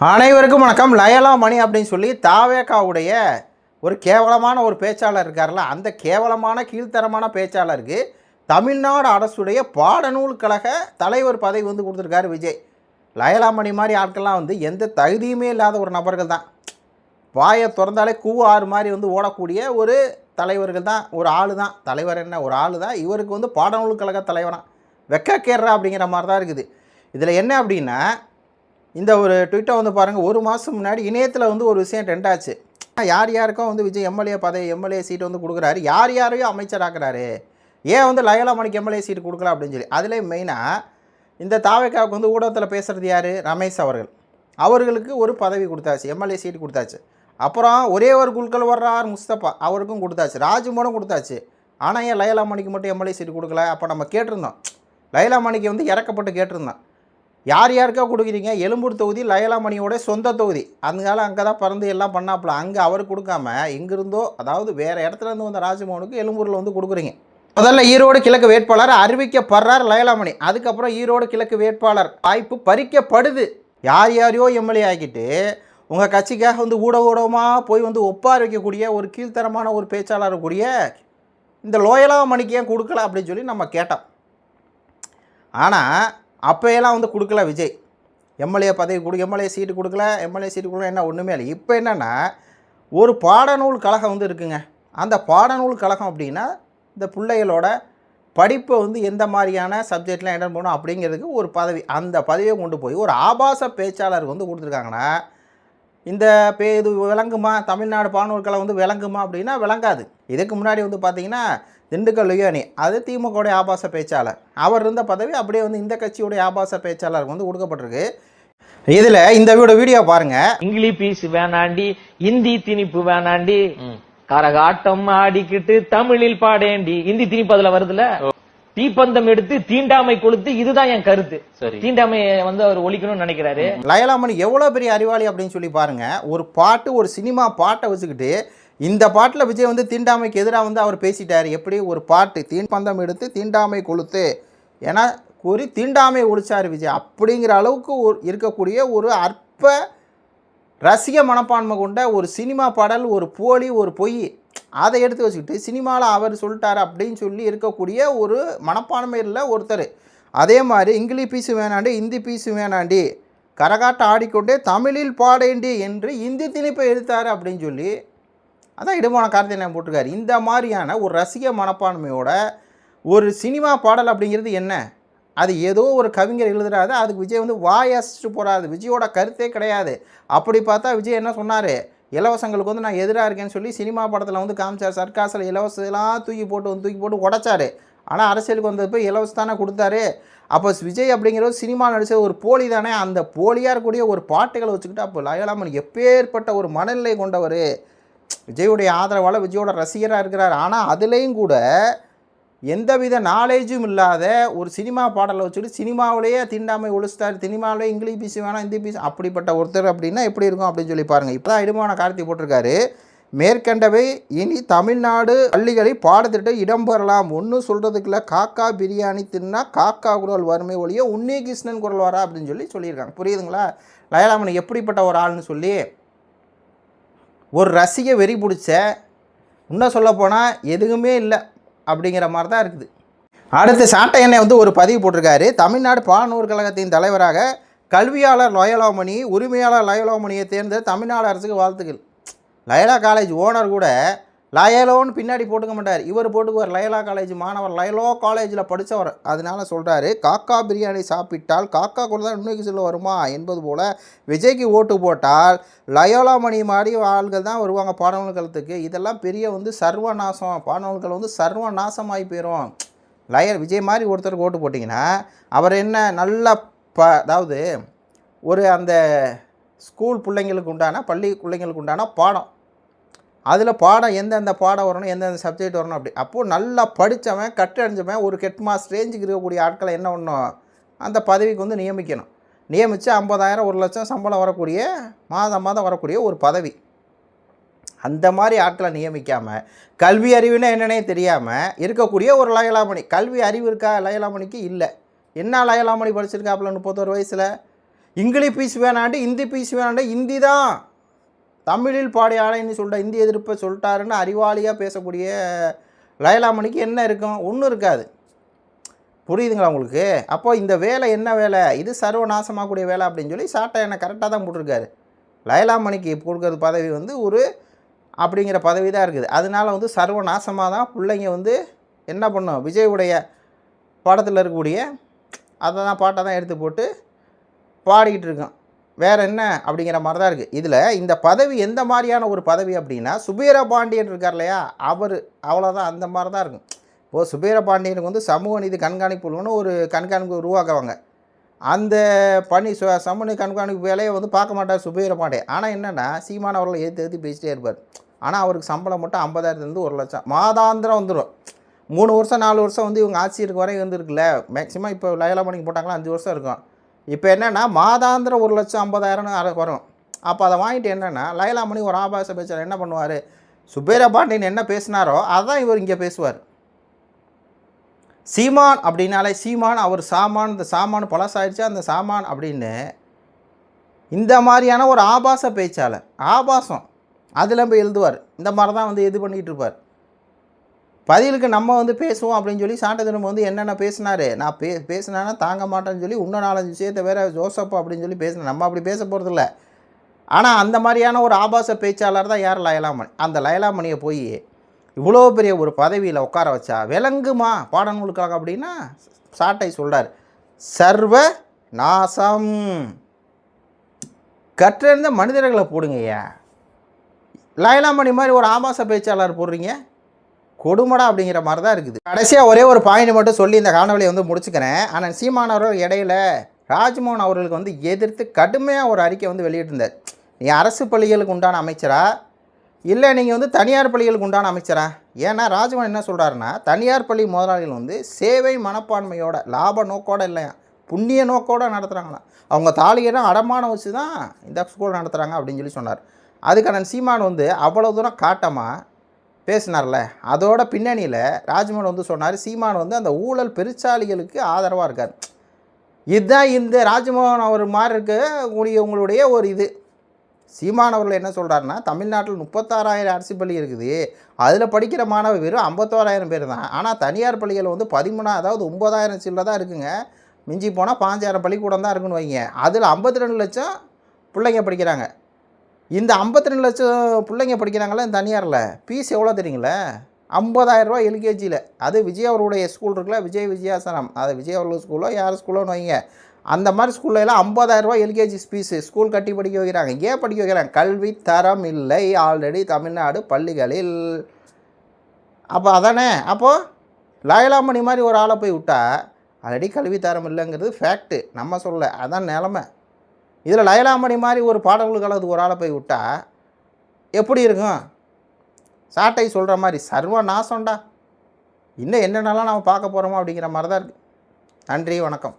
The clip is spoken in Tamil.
அனைவருக்கும் வணக்கம். லயலா மணி அப்படின்னு சொல்லி தாவேகாவுடைய ஒரு கேவலமான ஒரு பேச்சாளர் இருக்கார்ல, அந்த கேவலமான கீழ்த்தரமான பேச்சாளருக்கு தமிழ்நாடு அரசுடைய பாடநூல் கழக தலைவர் பதவி கொடுத்துருக்காரு விஜய். லயலா மணி மாதிரி ஆட்கள்லாம் எந்த தகுதியுமே இல்லாத ஒரு நபர்கள் தான். வாயை திறந்தாலே ஆறு மாதிரி ஓடக்கூடிய ஒரு தலைவர்கள் தான், ஒரு ஆள் தான். தலைவர் என்ன, ஒரு ஆள் தான். இவருக்கு பாடநூல் கழக தலைவராக வெக்கக்கேறா அப்படிங்கிற மாதிரி தான் இருக்குது. இதில் என்ன அப்படின்னா, இந்த ஒரு ட்விட்டை பாருங்கள். ஒரு மாதம் முன்னாடி இணையத்தில் ஒரு விஷயம் ட்ரெண்ட் ஆச்சு. யார் யாருக்கும் விஜய் எம்எல்ஏ பதவி எம்எல்ஏ சீட்டு கொடுக்குறாரு, யார் யாரையும் அமைச்சராக்குறாரு, ஏன் லயலா மணிக்கு எம்எல்ஏ சீட்டு கொடுக்கல அப்படின்னு சொல்லி. அதிலே மெயினாக இந்த தாவேக்காவுக்கு ஊடகத்தில் பேசுகிறது யார், ரமேஷ் அவர்களுக்கு ஒரு பதவி கொடுத்தாச்சு, எம்எல்ஏ சீட்டு கொடுத்தாச்சு. அப்புறம் ஒரே ஒரு குழுக்கள் வர்றார் முஸ்தபா, அவருக்கும் கொடுத்தாச்சு, ராஜ்மோனும் கொடுத்தாச்சு. ஆனால் ஏன் லயலா மணிக்கு மட்டும் எம்எல்ஏ சீட்டு கொடுக்கல? அப்போ நம்ம கேட்டிருந்தோம், லயலா மணிக்கு இறக்கப்பட்டு கேட்டிருந்தோம், யார் யாருக்கா கொடுக்குறீங்க? எழும்பூர் தொகுதி லயலா மணியோட சொந்த தொகுதி, அதனால அங்கே தான் பறந்து எல்லாம் பண்ணாப்புல. அங்கே அவருக்கு கொடுக்காம எங்கிருந்தோ, அதாவது வேறு இடத்துலேருந்து வந்த ராஜமோகனுக்கு எழும்பூரில் கொடுக்குறீங்க. முதல்ல ஈரோடு கிழக்கு வேட்பாளர் அறிவிக்கப்படுறார் லயலா மணி. அதுக்கப்புறம் ஈரோடு கிழக்கு வேட்பாளர் வாய்ப்பு பறிக்கப்படுது. யார் யாரையோ எம்எல்ஏ ஆக்கிட்டு உங்கள் கட்சிக்காக ஊடகமாக போய் ஒப்பார் வைக்கக்கூடிய ஒரு கீழ்த்தரமான ஒரு பேச்சாளர் கூடிய இந்த லயலா மணிக்கு ஏன் கொடுக்கல அப்படின்னு சொல்லி நம்ம கேட்டோம். ஆனால் அப்போயெல்லாம் கொடுக்கல விஜய். எம்எல்ஏ பதவி எம்எல்ஏ சீட்டு கொடுக்கல, எம்எல்ஏ சீட்டு கொடுக்கல, என்ன ஒன்றுமே இல்லை. இப்போ என்னென்னா, ஒரு பாடநூல் கழகம் இருக்குங்க. அந்த பாடநூல் கழகம் அப்படின்னா இந்த பிள்ளைகளோட படிப்பை எந்த மாதிரியான சப்ஜெக்ட்லாம் அட்டன் பண்ணணும் அப்படிங்கிறதுக்கு ஒரு பதவி. அந்த பதவியை கொண்டு போய் ஒரு ஆபாச பேச்சாளர் கொடுத்துருக்காங்கன்னா, இந்த இது விளங்குமா? தமிழ்நாடு பாடநூல் கழகம் விளங்குமா அப்படின்னா விளங்காது. இதுக்கு முன்னாடி பார்த்தீங்கன்னா திண்டுக்கல் லியோனி, அது திமுகவுடைய ஆபாச பேச்சாளர். அவர் இருந்த பதவி அப்படியே இந்த கட்சியுடைய ஆபாச பேச்சாளர் கொடுக்கப்பட்டிருக்கு. இதில் இந்த வீடியோ பாருங்க. இங்கிலீஷ் பீஸ் வேணாண்டி, இந்தி திணிப்பு வேணாண்டி, கரகாட்டம் ஆடிக்கிட்டு தமிழில் பாடேண்டி. இந்தி திணிப்பு அதுல வருதுல. தீப்பந்தம் எடுத்து தீண்டாமை கொளுத்து, இதுதான் என் கருத்து. தீண்டாமையை அவர் ஒழிக்கணும்னு நினைக்கிறாரு. லயலா மணி எவ்வளவு பெரிய அறிவாளி அப்படின்னு சொல்லி பாருங்க. ஒரு பாட்டு, ஒரு சினிமா பாட்டை வச்சுக்கிட்டு இந்த பாட்டில் விஜய் தீண்டாமைக்கு எதிராக அவர் பேசிட்டார். எப்படி ஒரு பாட்டு, தீப்பந்தம் எடுத்து தீண்டாமை கொளுத்து ஏன்னா கூறி தீண்டாமை ஒழிச்சார் விஜய். அப்படிங்கிற அளவுக்கு இருக்கக்கூடிய ஒரு அற்ப ரசிக மனப்பான்மை கொண்ட ஒரு சினிமா பாடல், ஒரு போலி, ஒரு பொய், அதை எடுத்து வச்சுக்கிட்டு சினிமாவில் அவர் சொல்லிட்டார் அப்படின்னு சொல்லி இருக்கக்கூடிய ஒரு மனப்பான்மையில் ஒருத்தர். அதே மாதிரி இங்கிலீஷ் பீஸு வேணாண்டி, இந்தி பீஸு வேணாண்டி, கரகாட்டம் ஆடிக்கொண்டே தமிழில் பாடேண்டி என்று இந்தி திணிப்பை எடுத்தார் அப்படின்னு சொல்லி அதான் இடுமான கார்த்திகேயன் போட்டிருக்காரு. இந்த மாதிரியான ஒரு ரசிக மனப்பான்மையோட ஒரு சினிமா பாடல் அப்படிங்கிறது என்ன? அது ஏதோ ஒரு கவிஞர் எழுதுறாது, அதுக்கு விஜய் வாயசிட்டு போகிறாது. விஜயோட கருத்தே கிடையாது. அப்படி பார்த்தா விஜய் என்ன சொன்னார், இலவசங்களுக்கு நான் எதிராக இருக்கேன்னு சொல்லி சினிமா படத்தில் காமிச்சார். சர்க்காசில் இலவசலாம் தூக்கி போட்டு உடைச்சார். ஆனால் அரசியலுக்கு வந்தப்போ இலவசம் தானே கொடுத்தாரு. அப்போ விஜய் அப்படிங்கிற சினிமா நடித்த ஒரு போலி தானே. அந்த போலியாக இருக்கக்கூடிய ஒரு பாட்டுகளை வச்சுக்கிட்டு அப்போ லயலா மணி எப்பேற்பட்ட ஒரு மனநிலை கொண்டவர், விஜயுடைய ஆதரவால் விஜயோட ரசிகராக இருக்கிறார். ஆனால் அதுலேயும் கூட எந்தவித நாலேஜும் இல்லாத ஒரு சினிமா பாடலை வச்சுட்டு சினிமாவிலேயே தீண்டாமை ஒழிச்சிட்டார், சினிமாவிலே இங்கிலீஷ் பீஸ் வேணாம், இந்தி பீஸ், அப்படிப்பட்ட ஒருத்தர் அப்படின்னா எப்படி இருக்கும் அப்படின்னு சொல்லி பாருங்கள். இப்போ தான் இடுமான கார்த்தி போட்டிருக்காரு, மேற்கண்டவை இனி தமிழ்நாடு பள்ளிகளில் பாடத்திட்டம் இடம்பெறலாம். ஒன்றும் சொல்கிறதுக்குள்ள காக்கா பிரியாணி தின்னா காக்கா குரல் வறுமை ஒழிய உன்னி கிருஷ்ணன் குரல் வரா அப்படின்னு சொல்லியிருக்காங்க. புரியுதுங்களா? லயலா மணி எப்படிப்பட்ட ஒரு ஆள்னு சொல்லி ஒரு ரசிக வெறி பிடிச்ச, இன்னும் சொல்லப்போனால் எதுவுமே இல்லை அப்படிங்கிற மாதிரி தான் இருக்குது. அடுத்து சாட்டை எண்ணெய் ஒரு பதிவு போட்டிருக்காரு. தமிழ்நாடு பாடநூல் கழகத்தின் தலைவராக கல்வியாளர் லயலா மணி, உரிமையாளர் லயலா மணியை தேர்ந்த தமிழ்நாடு அரசுக்கு வாழ்த்துக்கள். லயலா காலேஜ் ஓனர் கூட லயலோன்னு பின்னாடி போட்டுக்க மாட்டார், இவர் போட்டுக்குவார். லயலா காலேஜ் மாணவர், லயலோ காலேஜில் படித்தவர். அதனால சொல்கிறாரு, காக்கா பிரியாணி சாப்பிட்டால் காக்கா கூட தான் இன்னைக்கு சொல்ல வருமா என்பது போல் விஜய்க்கு ஓட்டு போட்டால் லயோலா மணி மாதிரி ஆள்கள் தான் வருவாங்க பாடநூல் கழகத்துக்கு. இதெல்லாம் பெரிய சர்வநாசம், பாடநூல் கழகம் சர்வநாசமாகி போயிடும். விஜய் மாதிரி ஒருத்தருக்கு ஓட்டு போட்டிங்கன்னா அவர் என்ன நல்ல அதாவது ஒரு அந்த ஸ்கூல் பிள்ளைங்களுக்கு உண்டான, பள்ளி பிள்ளைங்களுக்கு உண்டான பாடம், அதில் பாடம் எந்தெந்த பாடம் வரணும், எந்தெந்த சப்ஜெக்ட் வரணும், அப்படி அப்போது நல்லா படித்தவன், கட்டு அடைஞ்சவன், ஒரு ஹெட் மாஸ்டர் ரேஞ்சுக்கு இருக்கக்கூடிய ஆட்களை என்ன பண்ணணும், அந்த பதவிக்கு நியமிக்கணும். நியமித்து 50,000 1,00,000 சம்பளம் வரக்கூடிய, மாதம் வரக்கூடிய ஒரு பதவி. அந்த மாதிரி ஆட்களை நியமிக்காமல், கல்வி அறிவுன்னா என்னன்னே தெரியாமல் இருக்கக்கூடிய ஒரு லயலா மணி. கல்வி அறிவு இருக்கா லயலா மணிக்கு? இல்லை. என்ன லயலா மணி படிச்சிருக்காப்புல 31 வயசில்? இங்கிலீஷ் பீஸ் வேணாண்டு இந்தி பீஸ் வேணாண்டு இந்தி தான் தமிழில் பாடி ஆலைன்னு சொல்லிட்ட இந்தி எதிர்ப்பை சொல்லிட்டாருன்னு அறிவாளியாக பேசக்கூடிய லயலாமணிக்கு என்ன இருக்கும்? ஒன்றும் இருக்காது. புரியுதுங்களா உங்களுக்கு? அப்போ இந்த வேலை என்ன வேலை? இது சர்வநாசமாகக்கூடிய வேலை அப்படின்னு சொல்லி சாட்டை என்ன கரெக்டாக தான் போட்டிருக்காரு. லயலாமணிக்கு கொடுக்குறது பதவி வந்து ஒரு அப்படிங்கிற பதவி தான் இருக்குது. அதனால வந்து சர்வநாசமாக தான் பிள்ளைங்க வந்து என்ன பண்ணும், விஜயுடைய படத்தில் இருக்கக்கூடிய அதை தான் பாட்டை தான் எடுத்து போட்டு பாடிக்கிட்டு இருக்கோம். வேறு என்ன அப்படிங்கிற மாதிரி தான் இருக்குது. இதில் இந்த பதவி எந்த மாதிரியான ஒரு பதவி அப்படின்னா, சுபீரபாண்டியன் இருக்கார் இல்லையா, அவர் அவ்வளோதான் அந்த மாதிரி தான் இருக்கும். இப்போது சுபீரபாண்டியனுக்கு வந்து சமூக நீதி கண்காணிப்புன்னு ஒரு கண்காணிப்பு உருவாக்குவாங்க. அந்த பணி சமூக கண்காணிப்பு வேலையை வந்து பார்க்க மாட்டார் சுபீரபாண்டியன். ஆனால் என்னென்னா சீமான் அவர்களை ஏற்றி பேசிட்டே இருப்பார். ஆனால் அவருக்கு சம்பளம் மட்டும் 50,000 1 லட்சம் மாதாந்திரம் வந்துடும். 3 வருஷம் 4 வருஷம் வந்து இவங்க ஆட்சி இருக்க வரையும் வந்துருக்குல்ல. மேக்ஸிமம் இப்போ லயலாமணிக்கு போட்டாங்களா 5 வருஷம் இருக்கும். இப்போ என்னென்னா மாதாந்திரம் 1,50,000 வரும். அப்போ அதை வாங்கிட்டு என்னென்னா லயலாமணி ஒரு ஆபாச பேச்சாளர் என்ன பண்ணுவார், சுபீரபாண்டியன் என்ன பேசினாரோ அதான் இவர் இங்கே பேசுவார். சீமான் அப்படின்னாலே சீமான் அவர் சாமான், இந்த சாமான் பழசாயிடுச்சா அந்த சாமான் அப்படின்னு இந்த மாதிரியான ஒரு ஆபாச பேச்சாளர், ஆபாசம் அதில் போய் எழுதுவார். இந்த மாதிரி தான் வந்து இது பண்ணிகிட்டு இருப்பார். பதிலுக்கு நம்ம வந்து பேசுவோம் அப்படின்னு சொல்லி சாட்டை திரும்ப வந்து என்னென்ன பேசினார், நான் பேசினேன்னா தாங்க மாட்டேன்னு சொல்லி இன்னும் 4-5 விஷயத்தை வேறு ஜோசப் அப்படின்னு சொல்லி பேசினேன். நம்ம அப்படி பேச போகிறதில்ல. ஆனால் அந்த மாதிரியான ஒரு ஆபாச பேச்சாளர் தான் யார், லயலாமணி. அந்த லயலாமணியை போய் இவ்வளோ பெரிய ஒரு பதவியில் உட்கார வச்சா விளங்குமா பாடநூலுக்காக அப்படின்னா சாட்டை சொல்கிறார், சர்வ நாசம். கற்றிருந்த மனிதர்களை போடுங்கய்யா. லயலாமணி மாதிரி ஒரு ஆபாச பேச்சாளர் போடுறீங்க, கொடுமடா அப்படிங்கிற மாதிரி தான் இருக்குது. கடைசியாக ஒரே ஒரு பாயிண்ட் மட்டும் சொல்லி இந்த காணொலியை வந்து முடிச்சுக்கிறேன். ஆனால் சீமான் அவர்கள் இடையில ராஜ்மோகன் அவர்களுக்கு வந்து எதிர்த்து கடுமையாக ஒரு அறிக்கை வந்து வெளியிட்டிருந்தார். நீ அரசு பள்ளிகளுக்கு உண்டான அமைச்சரா இல்லை நீங்கள் வந்து தனியார் பள்ளிகளுக்கு உண்டான அமைச்சரா? ஏன்னா ராஜ்மோகன் என்ன சொல்கிறாருன்னா, தனியார் பள்ளி முதலாளிகள் வந்து சேவை மனப்பான்மையோட லாப நோக்கோடு இல்லையா, புண்ணிய நோக்கோடு நடத்துகிறாங்களாம். அவங்க தாலியெல்லாம் அடமானம் வச்சு தான் இந்த ஸ்கூல் நடத்துகிறாங்க அப்படின்னு சொல்லி சொன்னார். அதுக்கான சீமான் வந்து அவ்வளோ தூரம் காட்டமாக பேசினார்ல, அதோட பின்னணியில் ராஜ்மோகன் வந்து சொன்னார், சீமான் வந்து அந்த ஊழல் பெருச்சாளிகளுக்கு ஆதரவாக இருக்கார். இதுதான் இந்த ராஜ்மோகன் அவர் மாதிரி இருக்கக்கூடிய உங்களுடைய ஒரு இது. சீமான் அவர்கள் என்ன சொல்கிறாருன்னா, தமிழ்நாட்டில் 36,000 அரசு பள்ளி இருக்குது, அதில் படிக்கிற மாணவர் வெறும் 51,000 பேர் தான். ஆனால் தனியார் பள்ளிகள் வந்து 9,000 சில்ல தான் இருக்குங்க. மிஞ்சி போனால் 5,000 பள்ளிக்கூடம் தான் இருக்குன்னு வைங்க. அதில் 52 லட்சம் பிள்ளைங்க படிக்கிறாங்க. இந்த 52 லட்சம் பிள்ளைங்க படிக்கிறாங்களே தனியாரில், ஃபீஸ் எவ்வளோ தெரியுங்களே, 50,000 ரூபா எல்கேஜியில். அது விஜய் அவருடைய ஸ்கூல் இருக்குல்ல, விஜயாசனம், அது விஜய் அவர்கள் ஸ்கூலோ யார் ஸ்கூலோன்னு வைங்க, அந்த மாதிரி ஸ்கூல்லலாம் 50,000 ரூபா எல்கேஜி ஃபீஸு ஸ்கூல் கட்டி படிக்க வைக்கிறாங்க. ஏன் படிக்க வைக்கிறாங்க? கல்வி தரம் இல்லை ஆல்ரெடி தமிழ்நாடு பள்ளிகளில். அப்போ அதானே, அப்போது லயலாமணி மாதிரி ஒரு ஆளை போய் விட்டா ஆல்ரெடி கல்வி தரம் இல்லைங்கிறது ஃபேக்ட்டு, நம்ம சொல்ல, அதான் நிலமை. இதில் லயலாமணி மாதிரி ஒரு பாடல்களுக்கு ஒரு ஆளை போய் விட்டா எப்படி இருக்கும்? சாட்டை சொல்கிற மாதிரி சர்வ நாசம்டா. இன்னும் என்னென்னலாம் நம்ம பார்க்க போகிறோமோ அப்படிங்கிற மாதிரி தான் இருக்குது. நன்றி, வணக்கம்.